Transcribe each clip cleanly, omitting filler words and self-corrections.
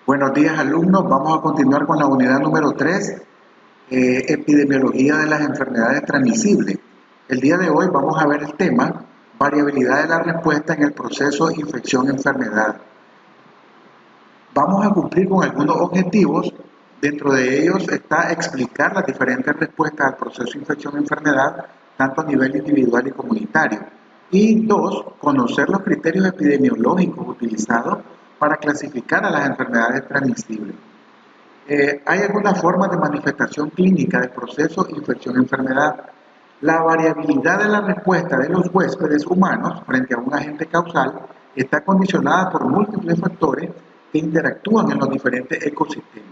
Buenos días, alumnos. Vamos a continuar con la unidad número 3, epidemiología de las enfermedades transmisibles. El día de hoy vamos a ver el tema variabilidad de la respuesta en el proceso infección-enfermedad. Vamos a cumplir con algunos objetivos. Dentro de ellos está explicar las diferentes respuestas al proceso infección-enfermedad, tanto a nivel individual y comunitario. Y dos, conocer los criterios epidemiológicos utilizados para clasificar a las enfermedades transmisibles. Hay algunas formas de manifestación clínica del proceso infección-enfermedad. La variabilidad de la respuesta de los huéspedes humanos frente a un agente causal está condicionada por múltiples factores que interactúan en los diferentes ecosistemas.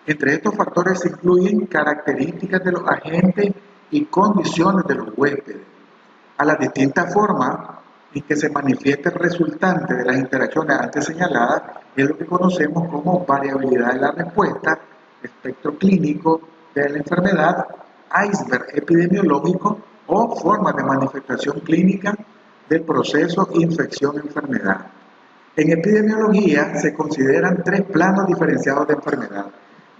Entre estos factores se incluyen características de los agentes y condiciones de los huéspedes. A las distintas formas en que se manifiesta el resultante de las interacciones antes señaladas es lo que conocemos como variabilidad de la respuesta, espectro clínico de la enfermedad, iceberg epidemiológico o formas de manifestación clínica del proceso infección-enfermedad. En epidemiología se consideran tres planos diferenciados de enfermedad.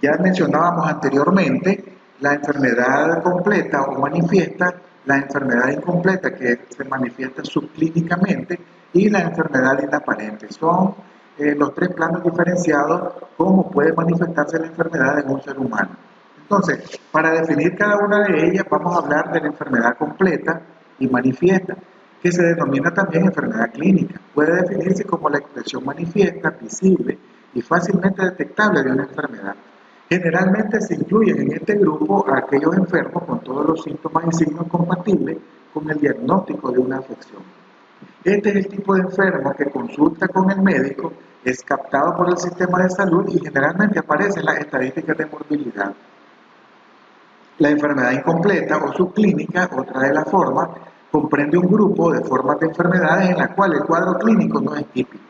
Ya mencionábamos anteriormente la enfermedad completa o manifiesta, la enfermedad incompleta que se manifiesta subclínicamente y la enfermedad inaparente. Son los tres planos diferenciados cómo puede manifestarse la enfermedad en un ser humano. Entonces, para definir cada una de ellas vamos a hablar de la enfermedad completa y manifiesta, que se denomina también enfermedad clínica. Puede definirse como la expresión manifiesta, visible y fácilmente detectable de una enfermedad. Generalmente se incluyen en este grupo a aquellos enfermos con todos los síntomas y signos compatibles con el diagnóstico de una afección. Este es el tipo de enfermo que consulta con el médico, es captado por el sistema de salud y generalmente aparece en las estadísticas de morbilidad. La enfermedad incompleta o subclínica, otra de las formas, comprende un grupo de formas de enfermedades en las cuales el cuadro clínico no es típico.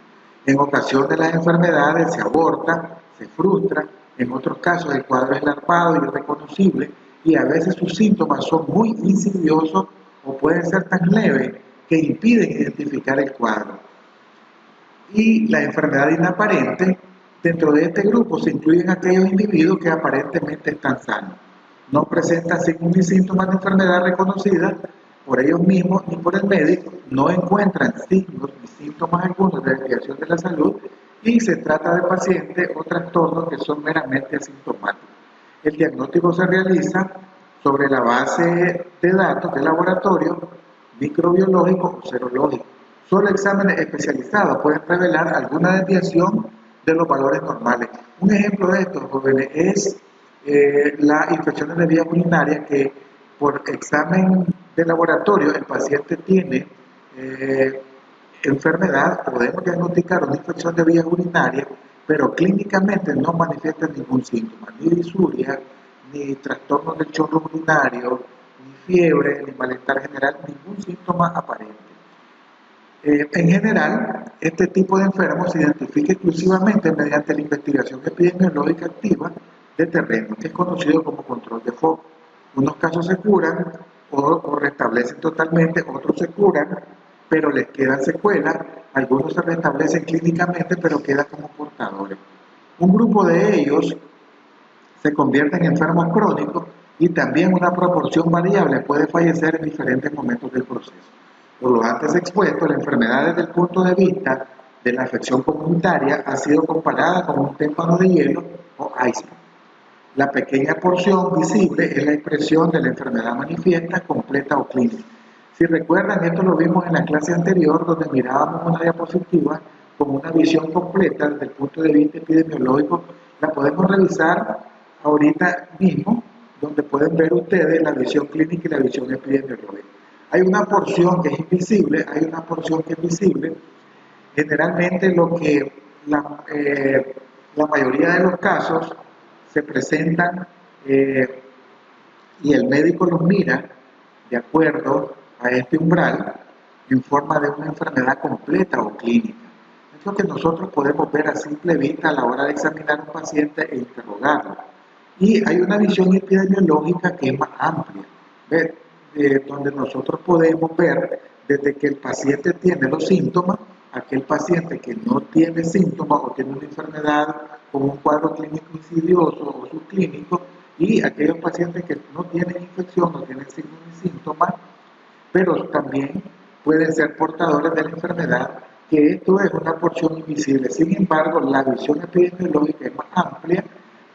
En ocasiones las enfermedades se abortan, se frustran, en otros casos el cuadro es larvado y irreconocible y a veces sus síntomas son muy insidiosos o pueden ser tan leves que impiden identificar el cuadro. Y la enfermedad inaparente, dentro de este grupo se incluyen aquellos individuos que aparentemente están sanos. No presentan signos ni síntomas de enfermedad reconocida por ellos mismos ni por el médico, no encuentran signos ni síntomas algunos de desviación de la salud y se trata de pacientes o trastornos que son meramente asintomáticos. El diagnóstico se realiza sobre la base de datos de laboratorio microbiológico o serológico. Solo exámenes especializados pueden revelar alguna desviación de los valores normales. Un ejemplo de esto, jóvenes, es las infecciones de vías urinarias que por examen de laboratorio el paciente tiene enfermedad, podemos diagnosticar una infección de vías urinarias, pero clínicamente no manifiesta ningún síntoma, ni disuria, ni trastorno del chorro urinario, ni fiebre, ni malestar general, ningún síntoma aparente. En general, este tipo de enfermos se identifica exclusivamente mediante la investigación epidemiológica activa de terreno, que es conocido como control de foco. Unos casos se curan o restablecen totalmente, otros se curan, pero les quedan secuelas, algunos se restablecen clínicamente, pero quedan como portadores. Un grupo de ellos se convierten en enfermos crónicos y también una proporción variable puede fallecer en diferentes momentos del proceso. Por lo antes expuesto, la enfermedad desde el punto de vista de la afección comunitaria ha sido comparada con un témpano de hielo o iceberg. La pequeña porción visible es la expresión de la enfermedad manifiesta, completa o clínica. Si recuerdan, esto lo vimos en la clase anterior donde mirábamos una diapositiva con una visión completa desde el punto de vista epidemiológico. La podemos revisar ahorita mismo, donde pueden ver ustedes la visión clínica y la visión epidemiológica. Hay una porción que es invisible, hay una porción que es visible. Generalmente la mayoría de los casos se presentan y el médico los mira de acuerdo a este umbral en forma de una enfermedad completa o clínica. Es lo que nosotros podemos ver a simple vista a la hora de examinar a un paciente e interrogarlo. Y hay una visión epidemiológica que es más amplia, donde nosotros podemos ver desde que el paciente tiene los síntomas aquel paciente que no tiene síntomas o tiene una enfermedad con un cuadro clínico insidioso o subclínico, y aquellos pacientes que no tienen infección, no tienen signos ni síntomas, pero también pueden ser portadores de la enfermedad, que esto es una porción invisible. Sin embargo, la visión epidemiológica es más amplia,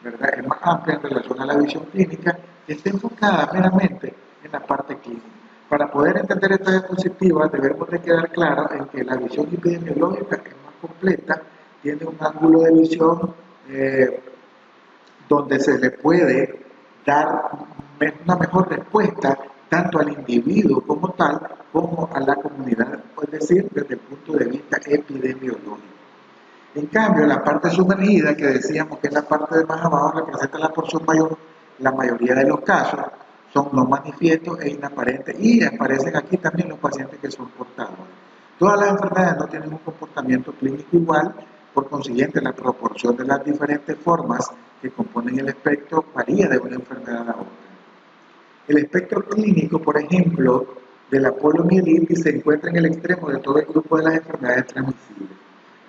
¿verdad? Es más amplia en relación a la visión clínica, que está enfocada meramente en la parte clínica. Para poder entender esta diapositiva debemos de quedar claro en que la visión epidemiológica es más completa, tiene un ángulo de visión donde se le puede dar una mejor respuesta tanto al individuo como tal, como a la comunidad, es decir, desde el punto de vista epidemiológico. En cambio, la parte sumergida, que decíamos que es la parte de más abajo, representa la porción mayor, la mayoría de los casos son no manifiestos e inaparentes, y aparecen aquí también los pacientes que son portadores. Todas las enfermedades no tienen un comportamiento clínico igual, por consiguiente la proporción de las diferentes formas que componen el espectro varía de una enfermedad a otra. El espectro clínico, por ejemplo, de la poliomielitis se encuentra en el extremo de todo el grupo de las enfermedades transmisibles.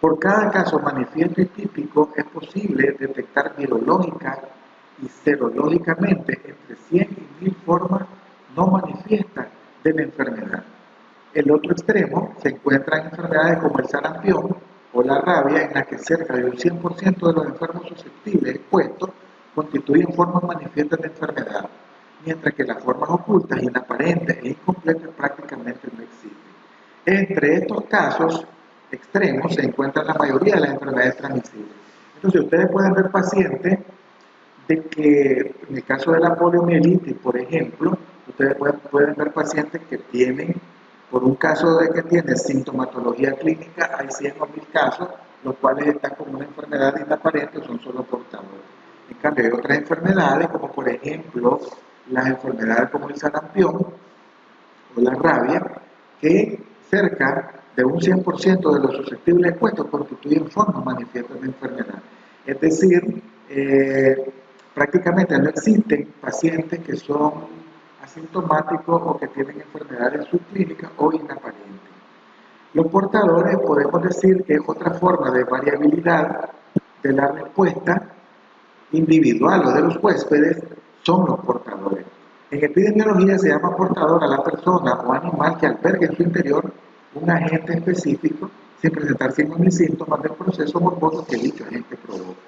Por cada caso manifiesto y típico es posible detectar virológica y serológicamente entre 100 y 1000 formas no manifiestas de la enfermedad. El otro extremo se encuentra en enfermedades como el sarampión o la rabia, en la que cerca de un 100% de los enfermos susceptibles expuestos constituyen formas manifiestas de enfermedad, mientras que las formas ocultas, inaparentes e incompletas prácticamente no existen. Entre estos casos extremos se encuentran la mayoría de las enfermedades transmisibles. Entonces ustedes pueden ver pacientes de que, en el caso de la poliomielitis, por ejemplo, ustedes pueden ver pacientes que tienen, por un caso de que tienen sintomatología clínica, hay 100 o 1000 casos, los cuales están como una enfermedad inaparente o son solo portadores. En cambio, hay otras enfermedades, como por ejemplo, las enfermedades como el sarampión o la rabia, que cerca de un 100% de los susceptibles expuestos constituyen formas manifiestas de enfermedad. Es decir, prácticamente no existen pacientes que son asintomáticos o que tienen enfermedades subclínicas o inaparentes. Los portadores podemos decir que es otra forma de variabilidad de la respuesta individual o de los huéspedes, son los portadores. En epidemiología se llama portador a la persona o animal que alberga en su interior un agente específico sin presentar signos ni síntomas del proceso morboso que dicho agente provoca.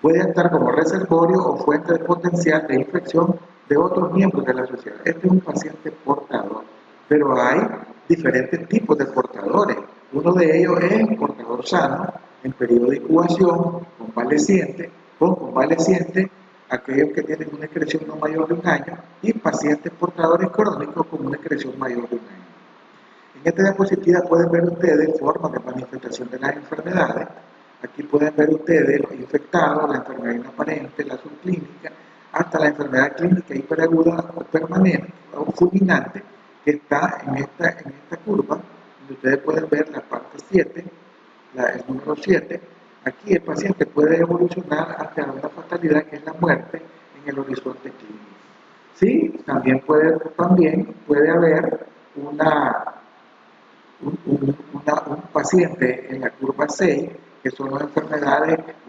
Puede actuar como reservorio o fuente de potencial de infección de otros miembros de la sociedad. Este es un paciente portador, pero hay diferentes tipos de portadores. Uno de ellos es el portador sano, en periodo de incubación, convaleciente, aquellos que tienen una excreción no mayor de un año, y pacientes portadores crónicos con una excreción mayor de un año. En esta diapositiva pueden ver ustedes formas de manifestación de las enfermedades. Aquí pueden ver ustedes los infectados, la enfermedad inaparente, la subclínica, hasta la enfermedad clínica hiperaguda o permanente o fulminante, que está en esta curva, donde ustedes pueden ver la parte 7, el número 7. Aquí el paciente puede evolucionar hacia una fatalidad, que es la muerte, en el horizonte clínico. Sí, también puede haber un paciente en la curva 6, que son los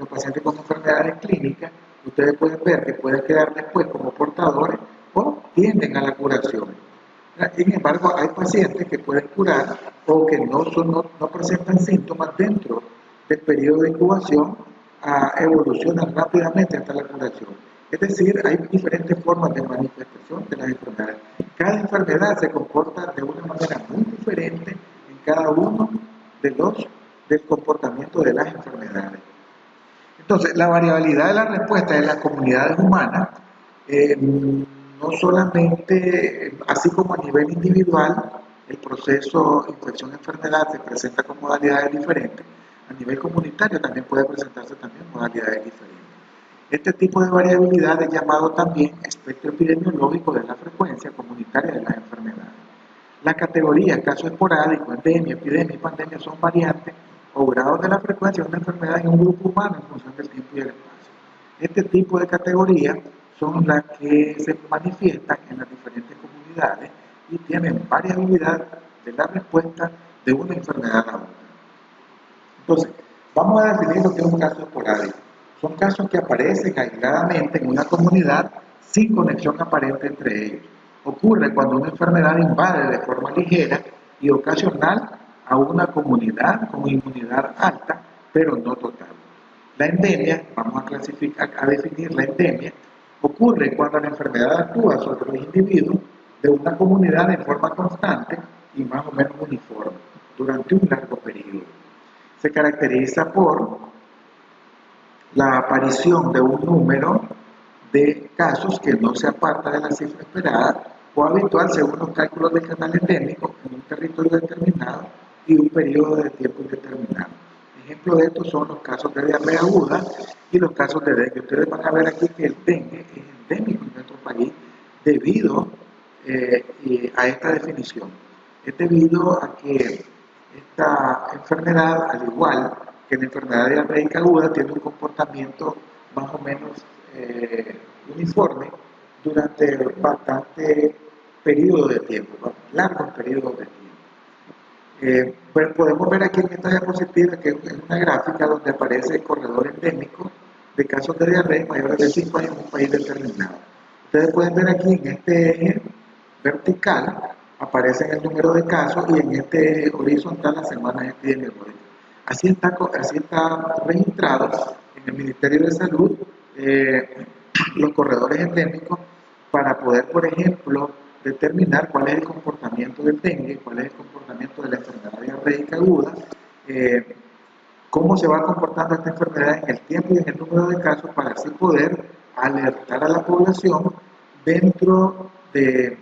pacientes con enfermedades clínicas. Ustedes pueden ver que pueden quedar después como portadores o tienden a la curación. Sin embargo, hay pacientes que pueden curar o que no presentan síntomas dentro del periodo de incubación, evolucionan rápidamente hasta la curación. Es decir, hay diferentes formas de manifestación de las enfermedades. Cada enfermedad se comporta de una manera muy diferente en cada uno del comportamiento de las enfermedades. Entonces, la variabilidad de la respuesta en las comunidades humanas, no solamente, así como a nivel individual, el proceso infección-enfermedad se presenta con modalidades diferentes, a nivel comunitario también puede presentarse también modalidades diferentes. Este tipo de variabilidad es llamado también espectro epidemiológico de la frecuencia comunitaria de las enfermedades. Las categorías caso esporádico, endemia, epidemia y pandemia son variantes o grados de la frecuencia de una enfermedad en un grupo humano en función del tiempo y el espacio. Este tipo de categorías son las que se manifiestan en las diferentes comunidades y tienen variabilidad de la respuesta de una enfermedad a otra. Entonces, vamos a definir lo que es un caso esporádico. Son casos que aparecen aisladamente en una comunidad sin conexión aparente entre ellos. Ocurre cuando una enfermedad invade de forma ligera y ocasional a una comunidad con inmunidad alta, pero no total. La endemia, vamos a clasificar, a definir la endemia, ocurre cuando la enfermedad actúa sobre los individuos de una comunidad de forma constante y más o menos uniforme durante un largo periodo. Se caracteriza por la aparición de un número de casos que no se aparta de la cifra esperada o habitual según los cálculos del canal endémico en un territorio determinado y un periodo de tiempo indeterminado. Ejemplos de estos son los casos de diarrea aguda y los casos de dengue. Ustedes van a ver aquí que el dengue es endémico en nuestro país debido a esta definición. Es debido a que esta enfermedad, al igual que la enfermedad diarreica aguda, tiene un comportamiento más o menos uniforme durante bastante periodo de tiempo, largos periodos de tiempo. Pues podemos ver aquí en esta diapositiva que es una gráfica donde aparece el corredor endémico de casos de diarrea mayores de 5 años en un país determinado. Ustedes pueden ver aquí en este eje vertical aparecen el número de casos y en este eje horizontal las semanas epidemiológicas. Así está registrado en el Ministerio de Salud los corredores endémicos para poder, por ejemplo, determinar cuál es el comportamiento del dengue, cuál es el comportamiento de la enfermedad diarreica aguda, cómo se va comportando esta enfermedad en el tiempo y en el número de casos para así poder alertar a la población dentro de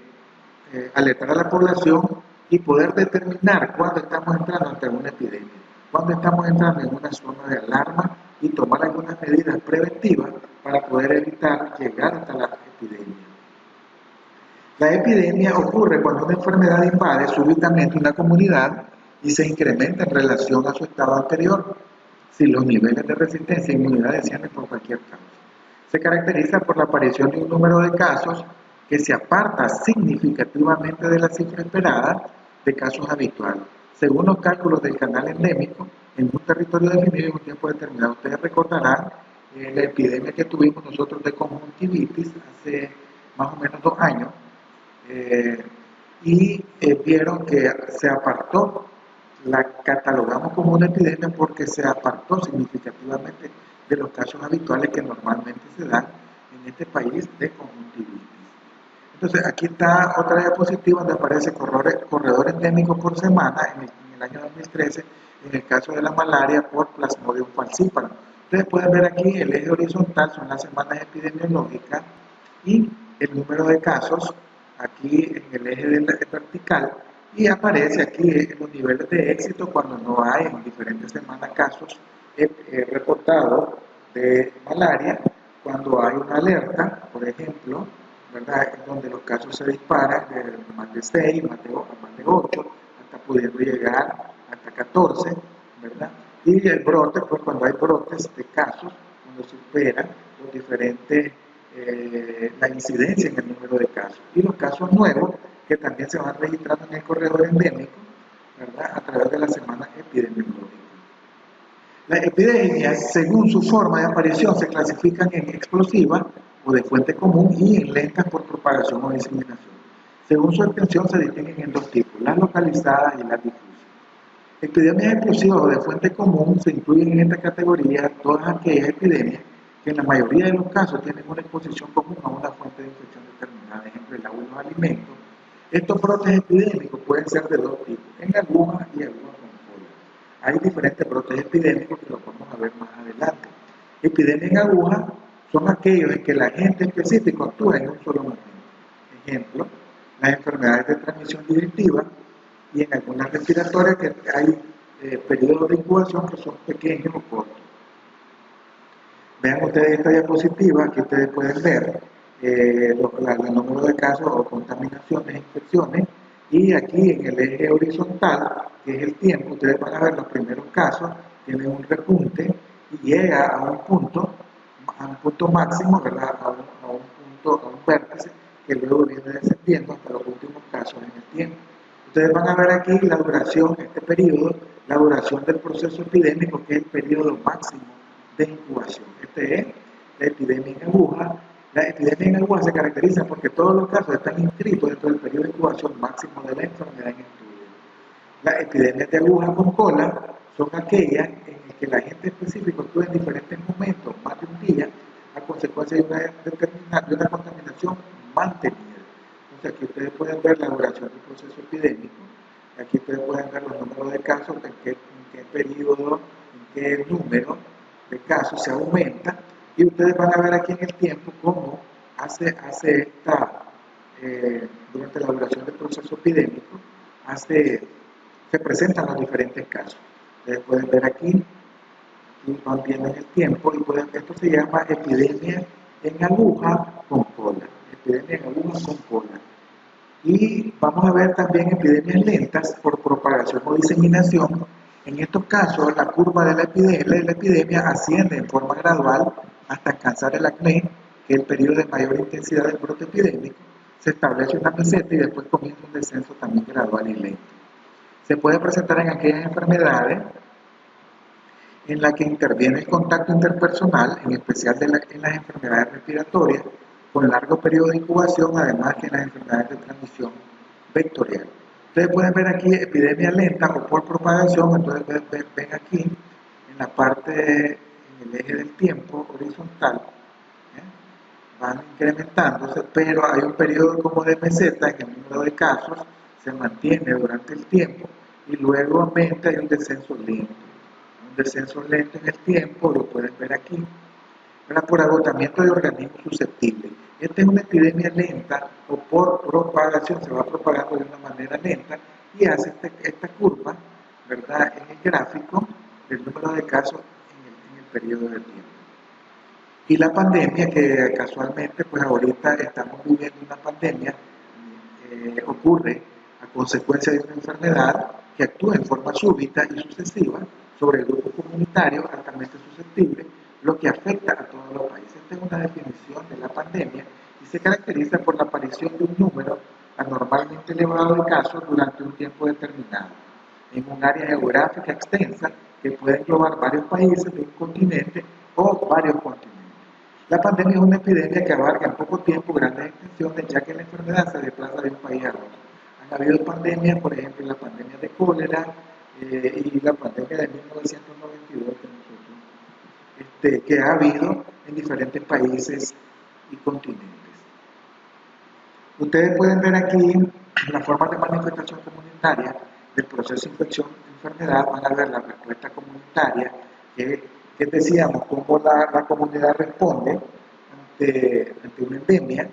alertar a la población y poder determinar cuándo estamos entrando ante una epidemia, cuándo estamos entrando en una zona de alarma y tomar algunas medidas preventivas para poder evitar llegar hasta la epidemia. La epidemia ocurre cuando una enfermedad invade súbitamente una comunidad y se incrementa en relación a su estado anterior, si los niveles de resistencia e inmunidad descienden por cualquier causa. Se caracteriza por la aparición de un número de casos que se aparta significativamente de la cifra esperada de casos habituales, según los cálculos del canal endémico en un territorio definido en un tiempo determinado. Ustedes recordarán la epidemia que tuvimos nosotros de conjuntivitis hace más o menos 2 años, vieron que se apartó, la catalogamos como una epidemia porque se apartó significativamente de los casos habituales que normalmente se dan en este país de conjuntivitis. Entonces, aquí está otra diapositiva donde aparece corredor endémico por semana en el año 2013, en el caso de la malaria por Plasmodium falciparum. Ustedes pueden ver aquí el eje horizontal son las semanas epidemiológicas y el número de casos aquí en el eje vertical y aparece aquí los niveles de éxito cuando no hay en diferentes semanas casos reportados de malaria, cuando hay una alerta, por ejemplo, ¿verdad? Donde los casos se disparan de más de 6, más de 8, hasta pudiendo llegar hasta 14, ¿verdad? Y el brote, pues cuando hay brotes de casos, cuando superan los diferentes, la incidencia en el número de casos. Y los casos nuevos, que también se van registrando en el corredor endémico, ¿verdad? A través de las semanas epidemiológicas. Las epidemias, según su forma de aparición, se clasifican en explosivas o de fuente común y en lentas por propagación o diseminación. Según su extensión se distinguen en 2 tipos, las localizadas y las difusas. Epidemias explosivas o de fuente común se incluyen en esta categoría todas aquellas epidemias que en la mayoría de los casos tienen una exposición común a una fuente de infección determinada, ejemplo el agua y los alimentos. Estos brotes epidémicos pueden ser de 2 tipos, en agujas y agujas con cola. Hay diferentes brotes epidémicos que los vamos a ver más adelante. Epidemias en agujas son aquellos en que el agente específico actúa en un solo momento. Ejemplo, las enfermedades de transmisión directiva y en algunas respiratorias que hay periodos de incubación que son pequeños o cortos. Vean ustedes esta diapositiva, que ustedes pueden ver el número de casos o contaminaciones, infecciones, y aquí en el eje horizontal, que es el tiempo, ustedes van a ver los primeros casos, tienen un repunte y llega a un punto máximo, ¿verdad? A un vértice que luego viene descendiendo hasta los últimos casos en el tiempo. Ustedes van a ver aquí la duración, este periodo, la duración del proceso epidémico, que es el periodo máximo de incubación. Este es la epidemia en aguja. La epidemia en aguja se caracteriza porque todos los casos están inscritos dentro del periodo de incubación máximo de la enfermedad en estudio. Las epidemias de aguja con cola son aquellas en las que el agente específico actúa en diferentes momentos, más de un día, a consecuencia de una contaminación mantenida. Entonces aquí ustedes pueden ver la duración del proceso epidémico, aquí ustedes pueden ver los números de casos, en qué periodo, en qué número de casos se aumenta, y ustedes van a ver aquí en el tiempo cómo durante la duración del proceso epidémico, se presentan los diferentes casos. Ustedes pueden ver aquí van viendo en el tiempo, y esto se llama epidemia en aguja con cola. Epidemia en aguja con cola. Y vamos a ver también epidemias lentas por propagación o diseminación. En estos casos, la curva de la epidemia asciende en forma gradual hasta alcanzar el acné, que es el periodo de mayor intensidad del brote epidémico. Se establece una meseta y después comienza un descenso también gradual y lento. Se puede presentar en aquellas enfermedades en la que interviene el contacto interpersonal, en especial en las enfermedades respiratorias, con largo periodo de incubación, además que en las enfermedades de transmisión vectorial. Ustedes pueden ver aquí epidemia lenta o por propagación. Entonces ven aquí, en la parte, en el eje del tiempo horizontal, van incrementándose, pero hay un periodo como de meseta en el número de casos, se mantiene durante el tiempo, y luego aumenta y un descenso lento. Un descenso lento en el tiempo, lo pueden ver aquí, por agotamiento de organismos susceptibles. Esta es una epidemia lenta o por propagación, se va propagando de una manera lenta y hace esta curva, ¿verdad?, en el gráfico del número de casos en el periodo de tiempo. Y la pandemia, que casualmente, pues ahorita estamos viviendo una pandemia, ocurre a consecuencia de una enfermedad que actúa en forma súbita y sucesiva sobre el grupo comunitario altamente susceptible, lo que afecta a todos los países. Esta es una definición de la pandemia y se caracteriza por la aparición de un número anormalmente elevado de casos durante un tiempo determinado, en un área geográfica extensa que puede englobar varios países de un continente o varios continentes. La pandemia es una epidemia que abarca en poco tiempo grandes extensiones, ya que la enfermedad se desplaza de un país a otro. Han habido pandemias, por ejemplo, la pandemia de cólera y la pandemia de 1992 que ha habido en diferentes países y continentes. Ustedes pueden ver aquí las formas de manifestación comunitaria del proceso de infección-enfermedad. Van a ver la respuesta comunitaria, que decíamos, cómo la comunidad responde ante una endemia,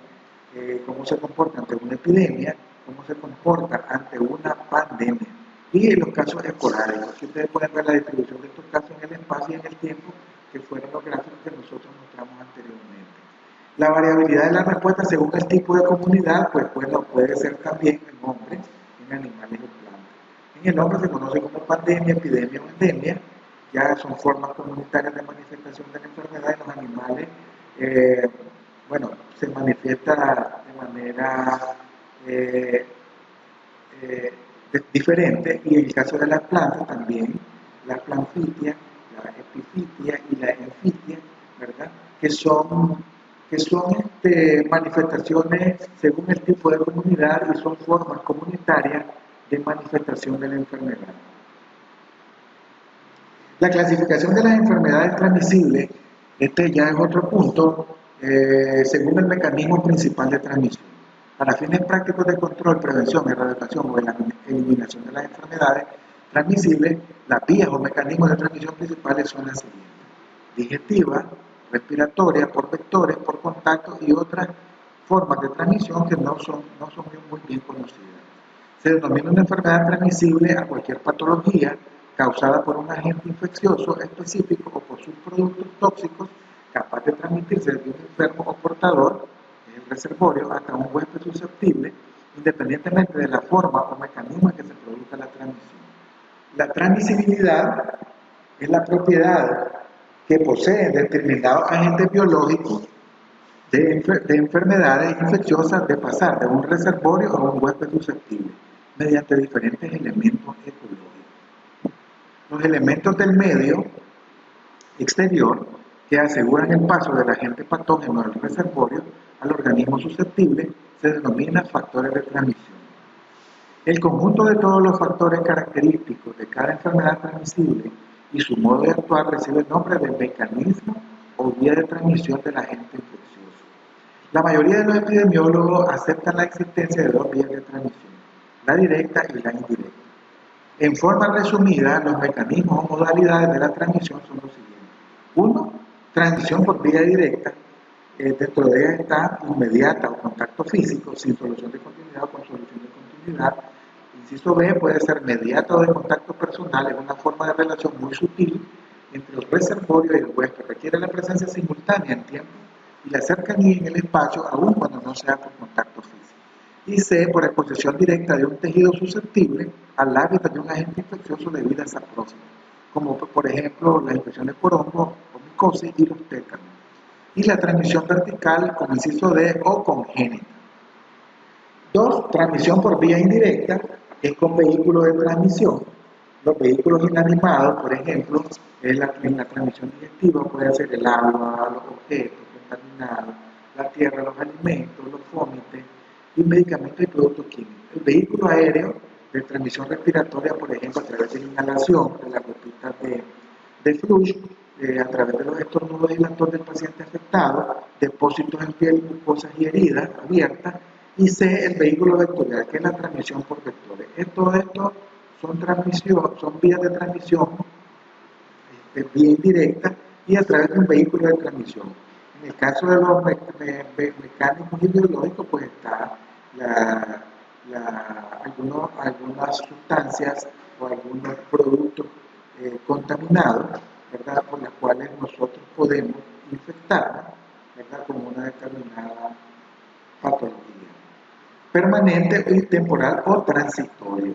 cómo se comporta ante una epidemia, cómo se comporta ante una pandemia. Y en los casos esporádicos, aquí ustedes pueden ver la distribución de estos casos en el espacio y en el tiempo, que fueron los gráficos que nosotros mostramos anteriormente. La variabilidad de la respuesta según el tipo de comunidad, pues bueno, puede ser también en hombres, en animales y plantas. En el hombre se conoce como pandemia, epidemia o endemia, ya son formas comunitarias de manifestación de la enfermedad. En los animales, bueno, se manifiesta de manera diferente, y en el caso de las plantas también, la planfitia, la epifitia y la enfitia, ¿verdad?, que son manifestaciones según el tipo de comunidad y son formas comunitarias de manifestación de la enfermedad. La clasificación de las enfermedades transmisibles, este ya es otro punto, según el mecanismo principal de transmisión. Para fines prácticos de control, prevención, erradicación o eliminación de las enfermedades transmisibles, las vías o mecanismos de transmisión principales son las siguientes: digestiva, respiratoria, por vectores, por contacto y otras formas de transmisión que no son muy bien conocidas. Se denomina una enfermedad transmisible a cualquier patología causada por un agente infeccioso específico o por sus productos tóxicos, capaz de transmitirse de un enfermo o portador, el reservorio, hasta un huésped susceptible, independientemente de la forma o mecanismo en que se produzca la transmisión. La transmisibilidad es la propiedad que poseen determinados agentes biológicos de enfermedades infecciosas de pasar de un reservorio a un huésped susceptible mediante diferentes elementos ecológicos. Los elementos del medio exterior que aseguran el paso del agente patógeno del reservorio al organismo susceptible se denominan factores de transmisión. El conjunto de todos los factores característicos de cada enfermedad transmisible y su modo de actuar recibe el nombre de mecanismo o vía de transmisión del agente infeccioso. La mayoría de los epidemiólogos aceptan la existencia de dos vías de transmisión, la directa y la indirecta. En forma resumida, los mecanismos o modalidades de la transmisión son los siguientes. 1. Transmisión por vía directa. Dentro de ella está inmediata o contacto físico, sin solución de continuidad o con solución de continuidad. Inciso B, puede ser mediata o de contacto personal, es una forma de relación muy sutil entre el reservorio y el huésped. Requiere la presencia simultánea en tiempo y la cercanía en el espacio, aun cuando no sea por contacto físico. Y C, por exposición directa de un tejido susceptible al hábitat de un agente infeccioso debido a esa próxima, como por ejemplo las infecciones por hongo o micosis y los tétanos. Y la transmisión vertical, como inciso D, o congénita. 2. Transmisión por vía indirecta, es con vehículos de transmisión. Los vehículos inanimados, por ejemplo, en la transmisión digestiva puede ser el agua, los objetos contaminados, la tierra, los alimentos, los vómitos y medicamentos y productos químicos. El vehículo aéreo de transmisión respiratoria, por ejemplo, a través de la inhalación de las gotitas de flush, a través de los estornudos y la tos del paciente afectado, depósitos en piel, mucosas y heridas abiertas, y C, el vehículo vectorial, que es la transmisión por vectores. Todo esto son vías de transmisión vía indirecta y a través de un vehículo de transmisión. En el caso de los mecánicos y biológicos, pues está algunas sustancias o algunos productos contaminados, ¿verdad?, por las cuales nosotros podemos infectarnos, ¿verdad?, con una determinada patología permanente y temporal o transitorio.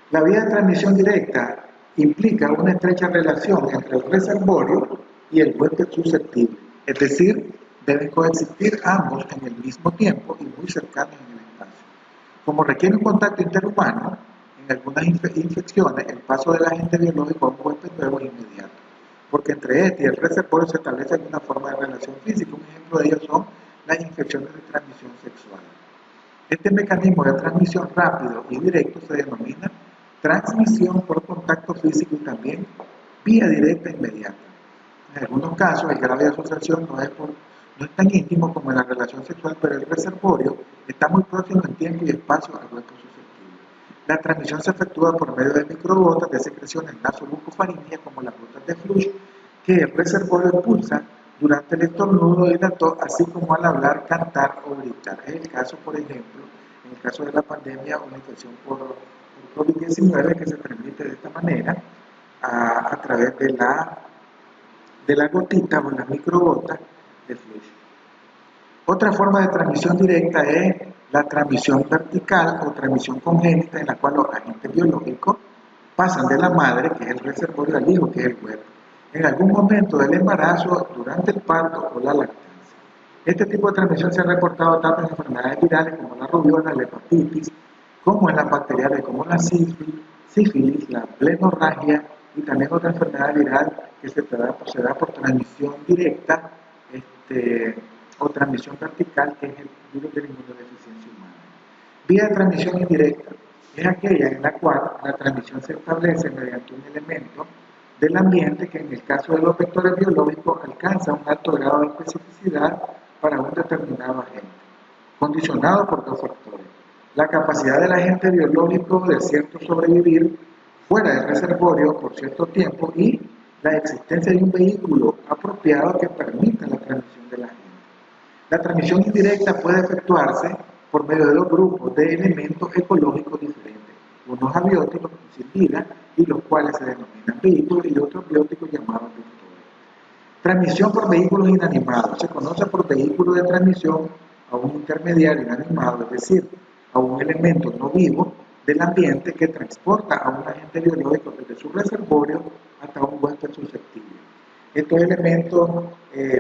La vía de transmisión directa implica una estrecha relación entre el reservorio y el huésped susceptible, es decir, deben coexistir ambos en el mismo tiempo y muy cercanos en el espacio. Como requiere un contacto interhumano, en algunas infecciones el paso del agente biológico a un huésped nuevo es inmediato, porque entre este y el reservorio se establece alguna forma de relación física. Un ejemplo de ello son las infecciones de transmisión sexual. Este mecanismo de transmisión rápido y directo se denomina transmisión por contacto físico y también vía directa inmediata. En algunos casos, el grado de asociación no es tan íntimo como en la relación sexual, pero el reservorio está muy próximo en tiempo y espacio al huésped susceptible. La transmisión se efectúa por medio de microgotas de secreciones nasobucofaringeas, como las gotas de flush, que el reservorio expulsa durante el estornudo y la tos, así como al hablar, cantar o gritar. Es el caso, por ejemplo, en el caso de la pandemia o la infección por COVID-19, que se transmite de esta manera a través de la gotita o la microgota de flujo. Otra forma de transmisión directa es la transmisión vertical o transmisión congénita, en la cual los agentes biológicos pasan de la madre, que es el reservorio, al hijo, que es el huésped, en algún momento del embarazo, durante el parto o la lactancia. Este tipo de transmisión se ha reportado tanto en enfermedades virales como la rubiola, la hepatitis, como en las bacteriales como la sífilis, la plenorragia y también otra enfermedad viral que se da por transmisión directa o transmisión vertical, que es el virus de la inmunodeficiencia humana. Vía de transmisión indirecta es aquella en la cual la transmisión se establece mediante un elemento del ambiente que en el caso de los vectores biológicos alcanza un alto grado de especificidad para un determinado agente, condicionado por dos factores: la capacidad del agente biológico de sobrevivir fuera del reservorio por cierto tiempo y la existencia de un vehículo apropiado que permita la transmisión del agente. La transmisión indirecta puede efectuarse por medio de dos grupos de elementos ecológicos diferentes, unos abióticos sin vida y los cuales se denominan vehículos, y otros bióticos llamados vectores. Transmisión por vehículos inanimados. Se conoce por vehículo de transmisión a un intermediario inanimado, es decir, a un elemento no vivo del ambiente que transporta a un agente biológico desde su reservorio hasta un huésped susceptible. Estos elementos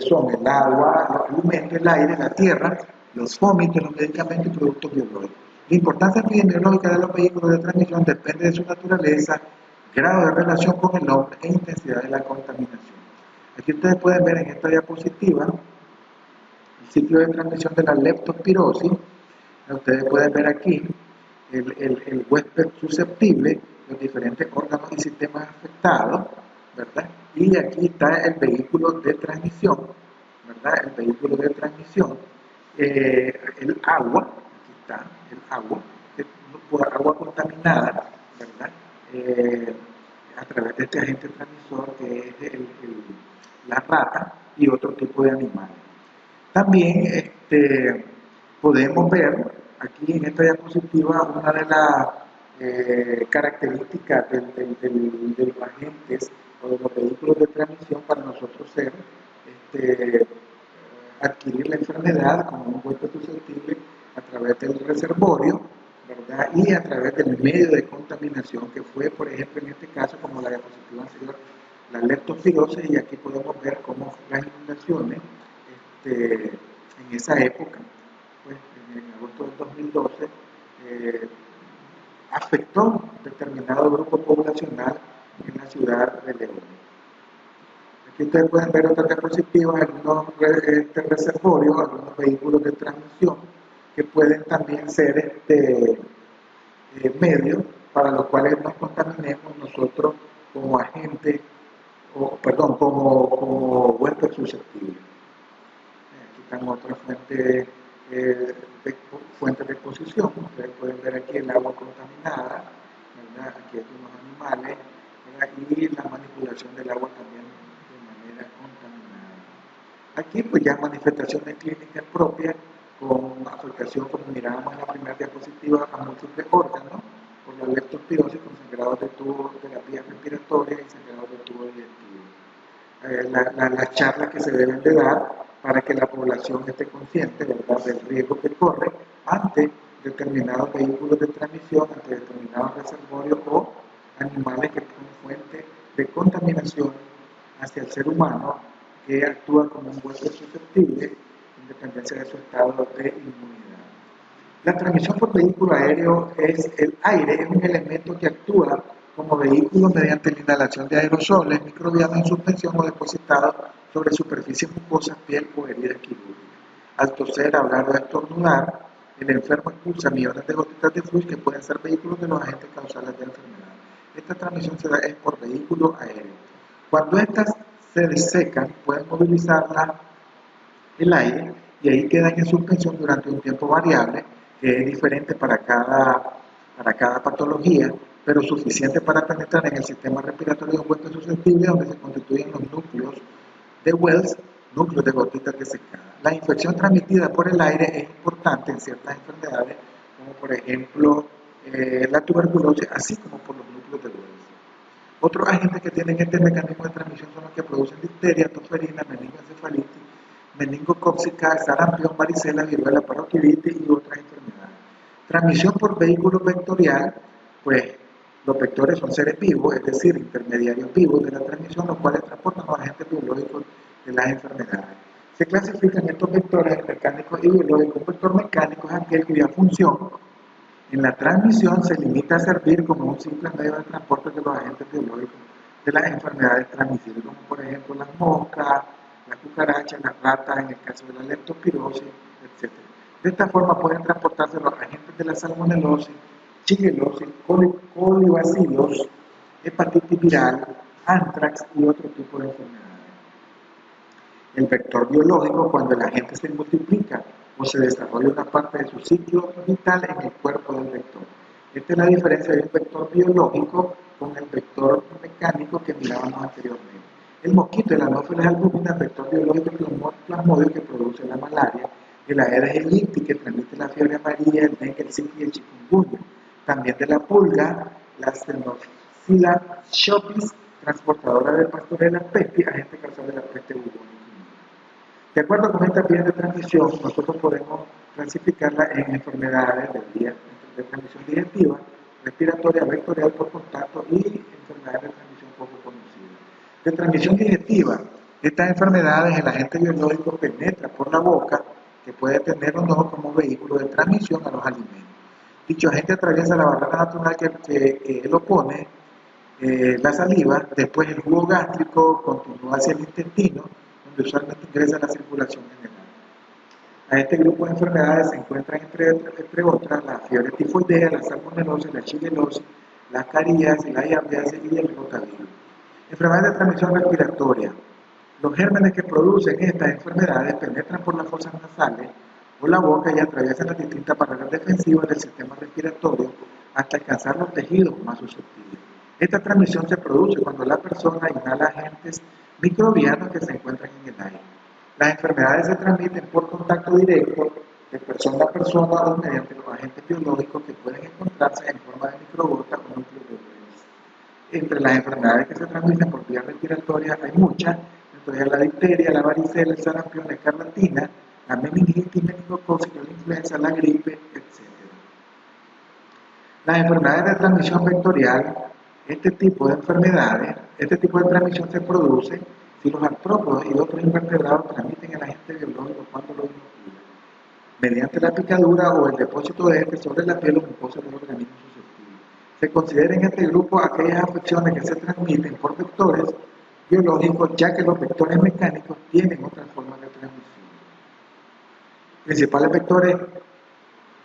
son el agua, los alimentos, el aire, la tierra, los vómitos, los medicamentos y productos biológicos. La importancia epidemiológica de los vehículos de transmisión depende de su naturaleza, grado de relación con el hombre e intensidad de la contaminación. Aquí ustedes pueden ver en esta diapositiva el ciclo de transmisión de la leptospirosis. Ustedes pueden ver aquí el huésped susceptible, los diferentes órganos y sistemas afectados, ¿verdad? Y aquí está el vehículo de transmisión, ¿verdad? El vehículo de transmisión, el agua, aquí está el agua, agua contaminada, ¿verdad? A través de este agente transmisor que es la rata y otro tipo de animales. También podemos ver aquí en esta diapositiva una de las características de los agentes o de los vehículos de transmisión para nosotros adquirir la enfermedad como un huésped susceptible a través del reservorio, ¿verdad? Y a través del medio de contaminación que fue, por ejemplo, en este caso, como la diapositiva anterior, la leptospirosis, y aquí podemos ver cómo las inundaciones en esa época, pues, en agosto del 2012, afectó determinado grupo poblacional en la ciudad de León. Aquí ustedes pueden ver otras diapositivas, algunos reservorios, algunos vehículos de transmisión que pueden también ser medios para los cuales nos contaminemos nosotros como agente, o perdón, como huésped susceptible. Aquí están otras fuentes de exposición. Ustedes pueden ver aquí el agua contaminada, ¿verdad? Aquí hay unos animales, ¿verdad? Y la manipulación del agua también de manera contaminada. Aquí pues ya manifestaciones clínicas propias con afectación, como mirábamos en la primera diapositiva, a múltiples órganos por la leptospirosis con sangrados de tubo de las vías respiratorias y sangrados de tubo digestivo. Las charlas que se deben de dar para que la población esté consciente, ¿verdad?, del riesgo que corre ante determinados vehículos de transmisión, ante determinados reservorios o animales que son fuente de contaminación hacia el ser humano, que actúa como un huésped susceptible en dependencia de su estado de inmunidad. La transmisión por vehículo aéreo el aire es un elemento que actúa como vehículo mediante la inhalación de aerosoles microbianos en suspensión o depositados sobre superficies mucosas, piel o heridas quirúrgicas. Al toser, hablar o estornudar, el enfermo expulsa millones de gotitas de fluido que pueden ser vehículos de los agentes causales de enfermedad. Esta transmisión se da por vehículo aéreo. Cuando estas se desecan, pueden movilizarla el aire y ahí quedan en suspensión durante un tiempo variable, que es diferente para cada patología, pero suficiente para penetrar en el sistema respiratorio de un huésped susceptible, donde se constituyen los núcleos de Wells, núcleos de gotitas desecadas. La infección transmitida por el aire es importante en ciertas enfermedades, como por ejemplo la tuberculosis, así como por los núcleos de Wells. Otros agentes que tienen este mecanismo de transmisión son los que producen difteria, tosferina, meningoencefalitis, meningocócica, sarampión, varicela, viruela, parotiditis y otras enfermedades. Transmisión por vehículo vectorial, pues los vectores son seres vivos, es decir, intermediarios vivos de la transmisión, los cuales transportan los agentes biológicos de las enfermedades. Se clasifican estos vectores en mecánicos y biológicos. Un vector mecánico es aquel cuya función en la transmisión se limita a servir como un simple medio de transporte de los agentes biológicos de las enfermedades transmisibles, como por ejemplo las moscas, las cucarachas, las ratas, en el caso de la leptospirosis, etc. De esta forma pueden transportarse los agentes de la salmonelosis, shigellosis, colibacilos, hepatitis viral, antrax y otro tipo de enfermedades. El vector biológico, cuando el agente se multiplica o se desarrolla una parte de su ciclo vital en el cuerpo del vector. Esta es la diferencia de un vector biológico con el vector mecánico que mirábamos anteriormente. El mosquito, el Anopheles albumina, el vector biológico plasmodio que produce la malaria, el Aedes aegypti que transmite la fiebre amarilla, el dengue, el zika y el chikungunya. También de la pulga, la Xenophila shopis, transportadora de Pastorella pesti, agente causal de la peste bubónica. De acuerdo con esta vía de transmisión, nosotros podemos clasificarla en enfermedades de transmisión digestiva, respiratoria, vectorial por contacto y enfermedades de transmisión poco conocidas. De transmisión digestiva, estas enfermedades el agente biológico penetra por la boca, que puede tener o no como vehículo de transmisión a los alimentos. Dicho agente atraviesa la barrera natural que él opone la saliva, después el jugo gástrico continúa hacia el intestino, donde usualmente ingresa a la circulación general. A este grupo de enfermedades se encuentran entre otras la fiebre tifoidea, la salmonelosis, la shigellosis, la cariasis, la diarrea y el rotavirus. Enfermedades de transmisión respiratoria. Los gérmenes que producen estas enfermedades penetran por las fosas nasales o la boca y atraviesan las distintas barreras defensivas del sistema respiratorio hasta alcanzar los tejidos más susceptibles. Esta transmisión se produce cuando la persona inhala agentes microbianos que se encuentran en el aire. Las enfermedades se transmiten por contacto directo de persona a persona o mediante los agentes biológicos que pueden encontrarse en forma de microgotas o núcleos de virus. Entre las enfermedades que se transmiten por vías respiratorias hay muchas, entre la difteria, la varicela, el sarampión, la escarlatina, la meningitis, meningococcus, la influenza, la gripe, etc. Las enfermedades de transmisión vectorial, este tipo de transmisión se produce si los artrópodos y otros invertebrados transmiten el agente biológico cuando lo inoculan, mediante la picadura o el depósito de este sobre la piel o mucosa de los organismos susceptibles. Se considera en este grupo aquellas afecciones que se transmiten por vectores biológicos, ya que los vectores mecánicos tienen otras formas de transmisión. Principales vectores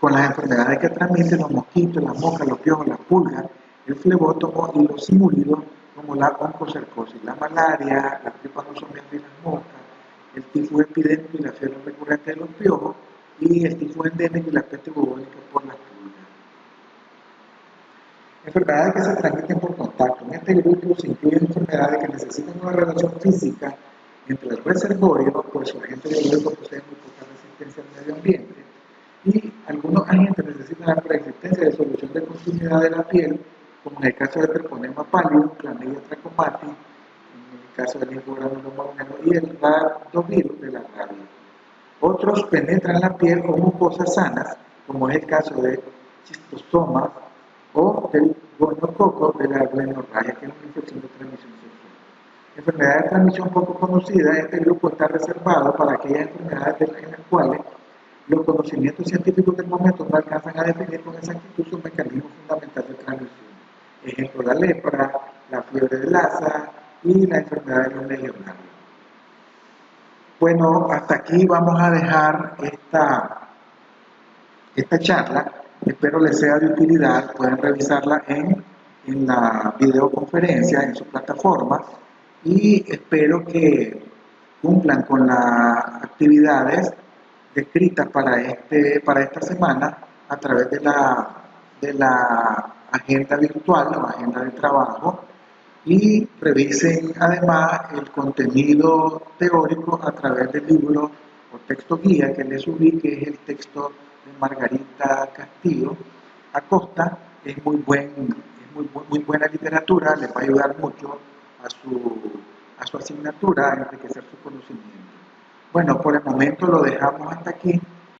con las enfermedades que transmiten los mosquitos, las moscas, los piojos, las pulgas, el flebótomo y los simuridos, como la oncocercosis, la malaria, la tripanosomiasis de las moscas, el tifus epidémico y la fiebre recurrente de los piojos, y el tifus endémico y la peste bubónica por las pulgas. Enfermedades que se transmiten por contacto. En este grupo se incluyen enfermedades que necesitan una relación física entre el reservorio, pues su agente biológico posee muy poca resistencia al medio ambiente, y algunos agentes necesitan la preexistencia de solución de continuidad de la piel, como en el caso del treponema pallidum, Chlamydia trachomatis, en el caso del linfogranuloma humano y el rhabdovirus de la rabia. Otros penetran la piel con mucosas sanas, como es el caso de schistosoma o del gonococo de la glenorrhea, que es una infección de transmisión sexual. Enfermedades de transmisión poco conocidas, este grupo está reservado para aquellas enfermedades en las cuales los conocimientos científicos del momento no alcanzan a definir con exactitud sus mecanismos fundamentales de transmisión. Ejemplo, la lepra, la fiebre de Lassa y la enfermedad de los legionarios. Bueno, hasta aquí vamos a dejar esta charla. Espero les sea de utilidad. Pueden revisarla en la videoconferencia, en su plataforma, y espero que cumplan con las actividades descritas para esta semana a través de la agenda virtual o agenda de trabajo, y revisen además el contenido teórico a través del libro o texto guía que les subí, que es el texto de Margarita Castillo Acosta. Es muy buena literatura, les va a ayudar mucho a su asignatura, a enriquecer su conocimiento. Bueno, por el momento lo dejamos hasta aquí.